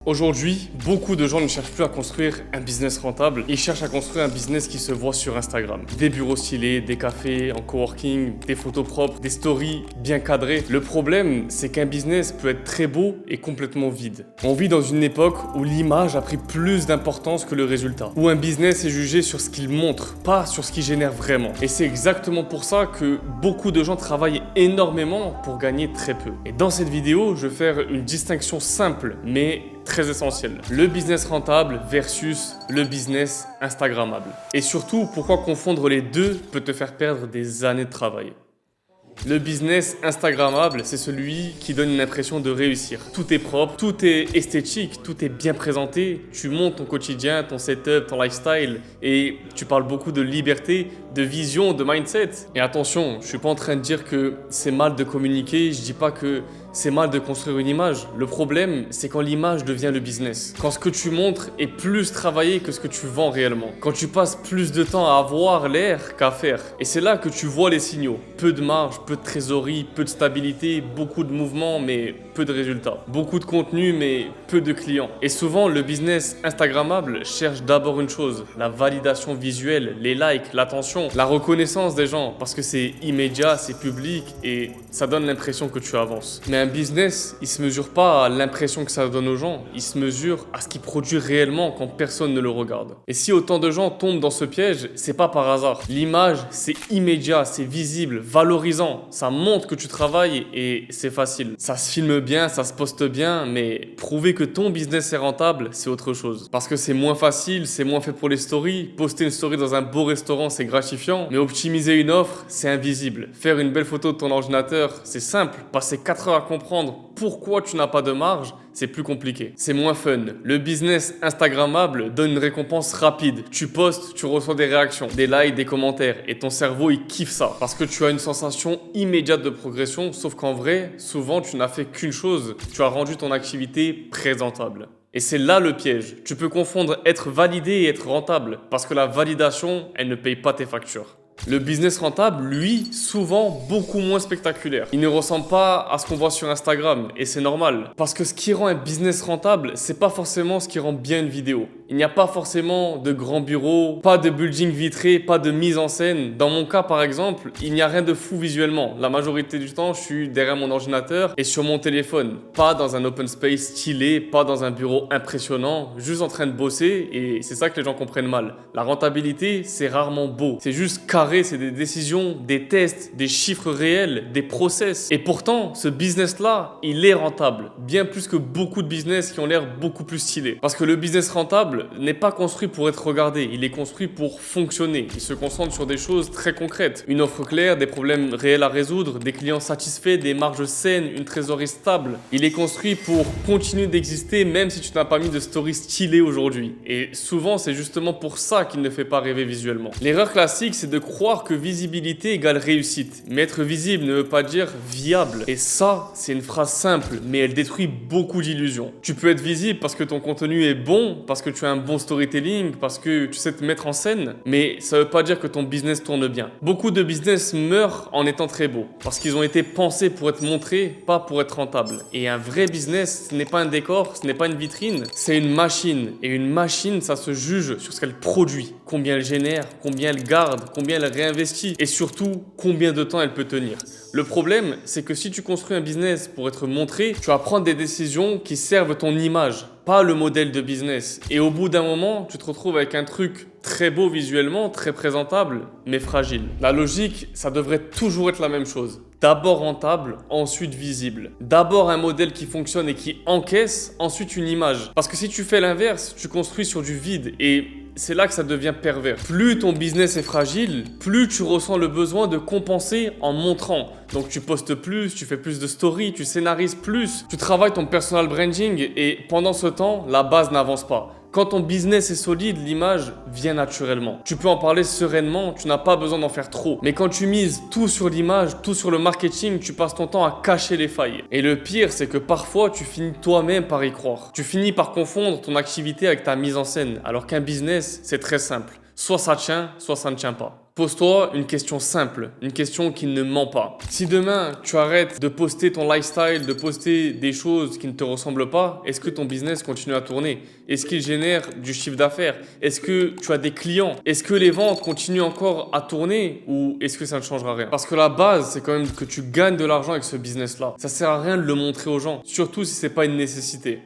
Aujourd'hui, beaucoup de gens ne cherchent plus à construire un business rentable, ils cherchent à construire un business qui se voit sur Instagram. Des bureaux stylés, des cafés en coworking, des photos propres, des stories bien cadrées. Le problème, c'est qu'un business peut être très beau et complètement vide. On vit dans une époque où l'image a pris plus d'importance que le résultat, où un business est jugé sur ce qu'il montre, pas sur ce qu'il génère vraiment. Et c'est exactement pour ça que beaucoup de gens travaillent énormément pour gagner très peu. Et dans cette vidéo, je vais faire une distinction simple, mais très essentiel. Le business rentable versus le business instagrammable. Et surtout, pourquoi confondre les deux peut te faire perdre des années de travail. Le business instagrammable, c'est celui qui donne une impression de réussir. Tout est propre, tout est esthétique, tout est bien présenté. Tu montes ton quotidien, ton setup, ton lifestyle et tu parles beaucoup de liberté, de vision, de mindset. Et attention, je suis pas en train de dire que c'est mal de communiquer, je dis pas que c'est mal de construire une image. Le problème, c'est quand l'image devient le business. Quand ce que tu montres est plus travaillé que ce que tu vends réellement. Quand tu passes plus de temps à avoir l'air qu'à faire. Et c'est là que tu vois les signaux. Peu de marge, peu de trésorerie, peu de stabilité, beaucoup de mouvements, mais peu de résultats. Beaucoup de contenu, mais peu de clients. Et souvent, le business instagrammable cherche d'abord une chose, la validation visuelle, les likes, l'attention, la reconnaissance des gens, parce que c'est immédiat, c'est public et ça donne l'impression que tu avances. Mais un business, il se mesure pas à l'impression que ça donne aux gens, il se mesure à ce qu'il produit réellement quand personne ne le regarde. Et si autant de gens tombent dans ce piège, c'est pas par hasard. L'image, c'est immédiat, c'est visible, valorisant, ça montre que tu travailles et c'est facile. Ça se filme bien, ça se poste bien, mais prouver que ton business est rentable, c'est autre chose. Parce que c'est moins facile, c'est moins fait pour les stories. Poster une story dans un beau restaurant, c'est gratifiant, mais optimiser une offre, c'est invisible. Faire une belle photo de ton ordinateur, c'est simple. Passer 4 heures à comprendre pourquoi tu n'as pas de marge, c'est plus compliqué. C'est moins fun. Le business instagrammable donne une récompense rapide. Tu postes, tu reçois des réactions, des likes, des commentaires et ton cerveau il kiffe ça parce que tu as une sensation immédiate de progression, sauf qu'en vrai, souvent tu n'as fait qu'une chose, tu as rendu ton activité présentable. Et c'est là le piège. Tu peux confondre être validé et être rentable parce que la validation, elle ne paye pas tes factures. Le business rentable, lui, souvent beaucoup moins spectaculaire. Il ne ressemble pas à ce qu'on voit sur Instagram et c'est normal. Parce que ce qui rend un business rentable, c'est pas forcément ce qui rend bien une vidéo. Il n'y a pas forcément de grands bureaux, pas de building vitré, pas de mise en scène. Dans mon cas, par exemple, il n'y a rien de fou visuellement. La majorité du temps, je suis derrière mon ordinateur et sur mon téléphone. Pas dans un open space stylé, pas dans un bureau impressionnant, juste en train de bosser et c'est ça que les gens comprennent mal. La rentabilité, c'est rarement beau. C'est juste carré, c'est des décisions, des tests, des chiffres réels, des process. Et pourtant, ce business-là, il est rentable. Bien plus que beaucoup de business qui ont l'air beaucoup plus stylés. Parce que le business rentable n'est pas construit pour être regardé, il est construit pour fonctionner. Il se concentre sur des choses très concrètes. Une offre claire, des problèmes réels à résoudre, des clients satisfaits, des marges saines, une trésorerie stable. Il est construit pour continuer d'exister même si tu n'as pas mis de story stylée aujourd'hui. Et souvent, c'est justement pour ça qu'il ne fait pas rêver visuellement. L'erreur classique, c'est de croire que visibilité égale réussite. Mais être visible ne veut pas dire viable. Et ça, c'est une phrase simple, mais elle détruit beaucoup d'illusions. Tu peux être visible parce que ton contenu est bon, parce que tu as un bon storytelling, parce que tu sais te mettre en scène, mais ça veut pas dire que ton business tourne bien. Beaucoup de business meurent en étant très beaux, parce qu'ils ont été pensés pour être montrés, pas pour être rentables. Et un vrai business, ce n'est pas un décor, ce n'est pas une vitrine, c'est une machine. Et une machine, ça se juge sur ce qu'elle produit, combien elle génère, combien elle garde, combien elle réinvestit, et surtout, combien de temps elle peut tenir. Le problème, c'est que si tu construis un business pour être montré, tu vas prendre des décisions qui servent ton image, pas le modèle de business. Et au bout d'un moment, tu te retrouves avec un truc très beau visuellement, très présentable, mais fragile. La logique, ça devrait toujours être la même chose. D'abord rentable, ensuite visible. D'abord un modèle qui fonctionne et qui encaisse, ensuite une image. Parce que si tu fais l'inverse, tu construis sur du vide et c'est là que ça devient pervers. Plus ton business est fragile, plus tu ressens le besoin de compenser en montrant. Donc tu postes plus, tu fais plus de stories, tu scénarises plus, tu travailles ton personal branding et pendant ce temps, la base n'avance pas. Quand ton business est solide, l'image vient naturellement. Tu peux en parler sereinement, tu n'as pas besoin d'en faire trop. Mais quand tu mises tout sur l'image, tout sur le marketing, tu passes ton temps à cacher les failles. Et le pire, c'est que parfois, tu finis toi-même par y croire. Tu finis par confondre ton activité avec ta mise en scène, alors qu'un business, c'est très simple. Soit ça tient, soit ça ne tient pas. Pose-toi une question simple, une question qui ne ment pas. Si demain, tu arrêtes de poster ton lifestyle, de poster des choses qui ne te ressemblent pas, est-ce que ton business continue à tourner? Est-ce qu'il génère du chiffre d'affaires? Est-ce que tu as des clients? Est-ce que les ventes continuent encore à tourner ou est-ce que ça ne changera rien? Parce que la base, c'est quand même que tu gagnes de l'argent avec ce business-là. Ça sert à rien de le montrer aux gens, surtout si c'est pas une nécessité.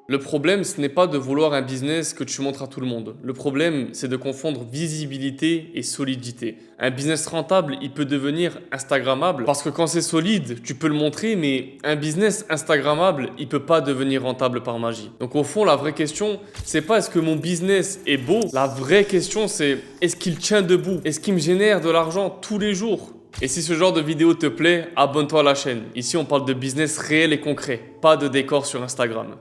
Le problème, ce n'est pas de vouloir un business que tu montres à tout le monde. Le problème, c'est de confondre visibilité et solidité. Un business rentable, il peut devenir instagrammable parce que quand c'est solide, tu peux le montrer, mais un business instagrammable, il peut pas devenir rentable par magie. Donc au fond, la vraie question, c'est pas est-ce que mon business est beau? La vraie question, c'est est-ce qu'il tient debout? Est-ce qu'il me génère de l'argent tous les jours? Et si ce genre de vidéo te plaît, abonne-toi à la chaîne. Ici, on parle de business réel et concret, pas de décor sur Instagram.